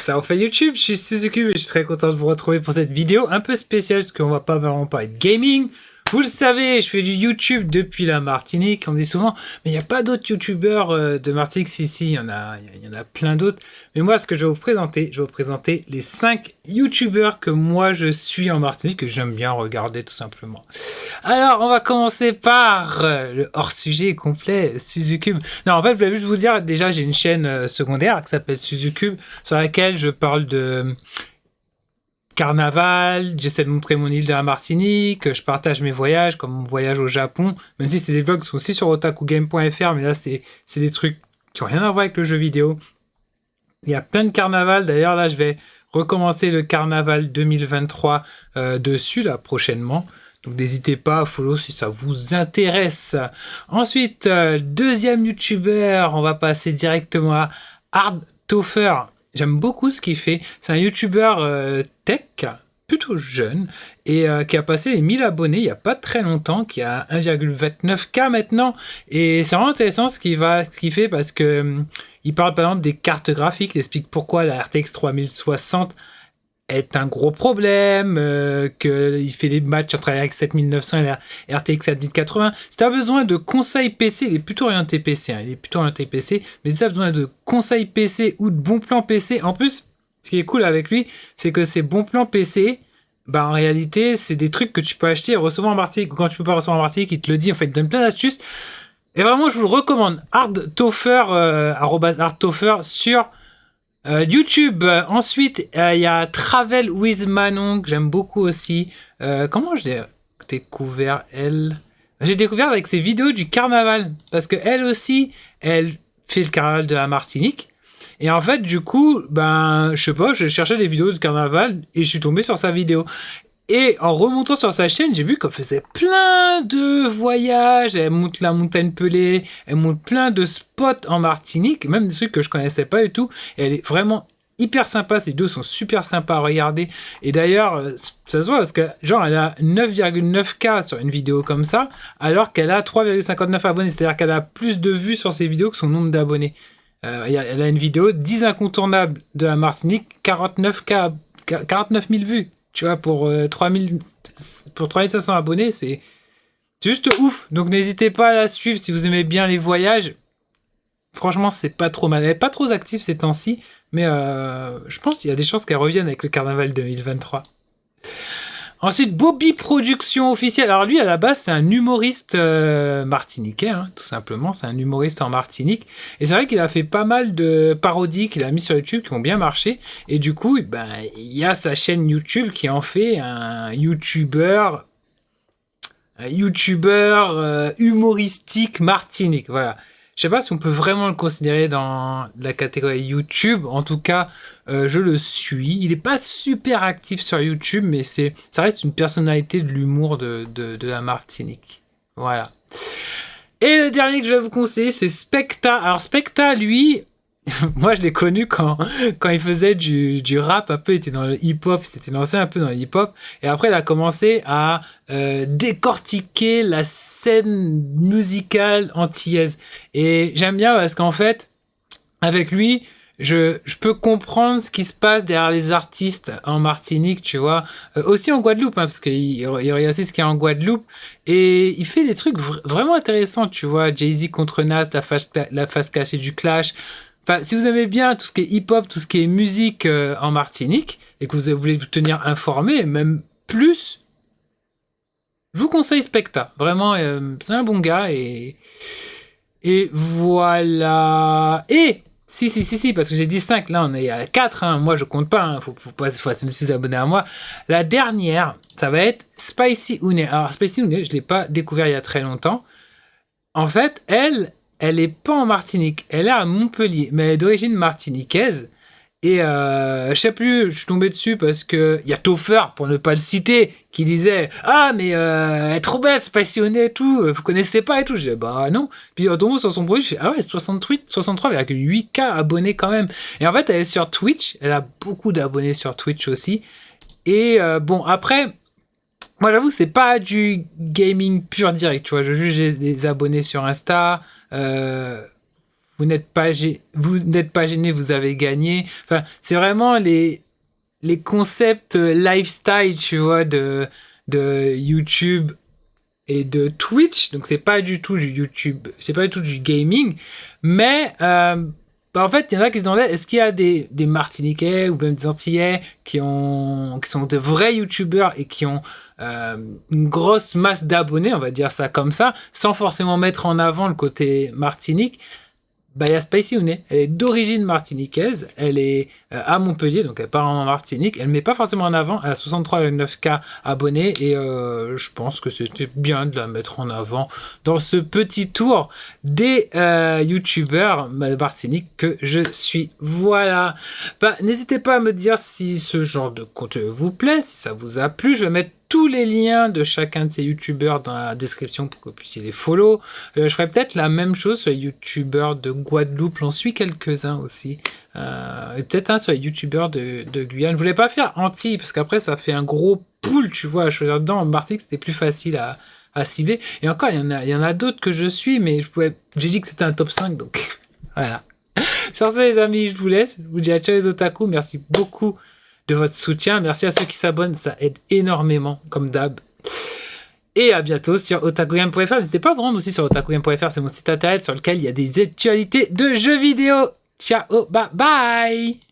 Ça en fait YouTube, je suis Suzuki et je suis très content de vous retrouver pour cette vidéo un peu spéciale parce qu'on va pas vraiment parler de gaming. Vous le savez, je fais du YouTube depuis la Martinique, on me dit souvent, mais il n'y a pas d'autres YouTubeurs de Martinique. Si, il y en a plein d'autres. Mais moi, ce que je vais vous présenter les 5 YouTubeurs que moi je suis en Martinique, que j'aime bien regarder tout simplement. Alors, on va commencer par le hors-sujet complet, SuzuCube. Non, en fait, je voulais juste vous dire, déjà, j'ai une chaîne secondaire qui s'appelle SuzuCube, sur laquelle je parle de carnaval, j'essaie de montrer mon île de la Martinique, je partage mes voyages, comme mon voyage au Japon, même si c'est des vlogs qui sont aussi sur otakugame.fr, mais là, c'est des trucs qui n'ont rien à voir avec le jeu vidéo. Il y a plein de carnavals, d'ailleurs, là, je vais recommencer le carnaval 2023 dessus, là, prochainement. Donc n'hésitez pas à follow si ça vous intéresse. Ensuite, deuxième youtubeur, on va passer directement à Hardtopher. J'aime beaucoup ce qu'il fait. C'est un youtubeur tech, plutôt jeune, et qui a passé les 1000 abonnés il n'y a pas très longtemps, qui a 1,29K maintenant. Et c'est vraiment intéressant ce qu'il fait parce que il parle par exemple des cartes graphiques, il explique pourquoi la RTX 3060 est un gros problème, qu'il fait des matchs entre la RX 7900 et la RTX 7080. Si tu as besoin de conseils PC, il est plutôt orienté PC, mais si tu as besoin de conseils PC ou de bons plans PC, en plus, ce qui est cool avec lui, c'est que ces bons plans PC, bah en réalité, c'est des trucs que tu peux acheter et recevoir en Martinique, ou quand tu peux pas recevoir en Martinique, il te le dit, en fait, il te donne plein d'astuces. Et vraiment, je vous le recommande. Hardtopher, @Hardtopher sur YouTube. Ensuite, il y a Travel with Manon, que j'aime beaucoup aussi. Comment j'ai découvert elle? J'ai découvert avec ses vidéos du carnaval. Parce que elle aussi, elle fait le carnaval de la Martinique. Et en fait, du coup, je sais pas, je cherchais des vidéos de carnaval et je suis tombé sur sa vidéo. Et en remontant sur sa chaîne, j'ai vu qu'elle faisait plein de voyages. Elle monte la montagne Pelée, elle monte plein de spots en Martinique, même des trucs que je connaissais pas et tout. Et elle est vraiment hyper sympa. Ces vidéos sont super sympas à regarder. Et d'ailleurs, ça se voit parce que, genre, elle a 9,9K sur une vidéo comme ça, alors qu'elle a 3,59 abonnés. C'est-à-dire qu'elle a plus de vues sur ses vidéos que son nombre d'abonnés. Elle a une vidéo 10 incontournables de la Martinique, 49 000 vues. Tu vois, pour 3500 abonnés, c'est juste ouf. Donc n'hésitez pas à la suivre si vous aimez bien les voyages. Franchement, c'est pas trop mal. Elle est pas trop active ces temps-ci, mais je pense qu'il y a des chances qu'elle revienne avec le carnaval 2023. Ensuite, Bobby Productions officielle. Alors lui, à la base, c'est un humoriste martiniquais, tout simplement. C'est un humoriste en Martinique. Et c'est vrai qu'il a fait pas mal de parodies qu'il a mis sur YouTube qui ont bien marché. Et du coup, il y a sa chaîne YouTube qui en fait un YouTuber humoristique Martinique. Voilà. Je sais pas si on peut vraiment le considérer dans la catégorie YouTube. En tout cas, je le suis. Il est pas super actif sur YouTube, mais ça reste une personnalité de l'humour de la Martinique. Voilà. Et le dernier que je vais vous conseiller, c'est Specta. Alors Specta, lui, moi je l'ai connu quand il faisait du rap, un peu, il était dans le hip-hop, il s'était lancé un peu dans le hip-hop, et après il a commencé à décortiquer la scène musicale antillaise. Et j'aime bien parce qu'en fait, avec lui, je peux comprendre ce qui se passe derrière les artistes en Martinique, tu vois. Aussi en Guadeloupe, parce qu'il y a aussi ce qu'il y a en Guadeloupe. Et il fait des trucs vraiment intéressants, tu vois. Jay-Z contre Nas, la face cachée du Clash. Enfin, si vous aimez bien tout ce qui est hip-hop, tout ce qui est musique en Martinique, et que vous voulez vous tenir informé, même plus, je vous conseille Specta. Vraiment, c'est un bon gars, et voilà. Et si, parce que j'ai dit 5, là on est à 4, moi je compte pas, faut vous abonner à moi. La dernière, ça va être Spicy Une. Alors Spicy Une, je l'ai pas découvert il y a très longtemps. En fait, elle est pas en Martinique, elle est à Montpellier, mais elle est d'origine martiniquaise. Et je sais plus, je suis tombé dessus parce que il y a Topher, pour ne pas le citer, qui disait ah mais elle est trop belle, c'est passionné et tout, vous connaissez pas et tout. Je disais bah non. Puis en tombant sur son produit, je fais ah ouais, 63,8K abonnés quand même. Et en fait, elle est sur Twitch, elle a beaucoup d'abonnés sur Twitch aussi. Et bon après, moi j'avoue c'est pas du gaming pur direct, tu vois. Je juge les abonnés sur Insta. vous n'êtes pas gêné, vous avez gagné. Enfin, c'est vraiment les concepts lifestyle, tu vois, de YouTube et de Twitch. Donc, c'est pas du tout du YouTube, c'est pas du tout du gaming. Mais, en fait, il y en a qui se demandaient, est-ce qu'il y a des Martiniquais ou même des Antillais qui sont de vrais YouTubeurs et qui ont une grosse masse d'abonnés, on va dire ça comme ça, sans forcément mettre en avant le côté Martinique. Bah, il y a Spicy Ouné. Elle est d'origine martiniquaise. Elle est à Montpellier, donc elle part en Martinique. Elle ne met pas forcément en avant. Elle a 63,9K abonnés et je pense que c'était bien de la mettre en avant dans ce petit tour des youtubeurs Martinique que je suis. Voilà. Bah, n'hésitez pas à me dire si ce genre de contenu vous plaît, si ça vous a plu. Je vais mettre tous les liens de chacun de ces youtubeurs dans la description pour que vous puissiez les follow. Je ferai peut-être la même chose sur les youtubeurs de Guadeloupe, j'en suis quelques-uns aussi. Et peut-être un sur les youtubeurs de Guyane. Je voulais pas faire Antilles, parce qu'après ça fait un gros pool, tu vois, à choisir dedans. En Martinique, c'était plus facile à cibler. Et encore, il y en a d'autres que je suis, mais j'ai dit que c'était un top 5, donc voilà. Sur ce, les amis, je vous laisse. Je vous dis à ciao les otaku. Merci beaucoup de votre soutien. Merci à ceux qui s'abonnent, ça aide énormément, comme d'hab. Et à bientôt sur otakugame.fr. N'hésitez pas à vous rendre aussi sur otakugame.fr, c'est mon site internet sur lequel il y a des actualités de jeux vidéo. Ciao, bye bye.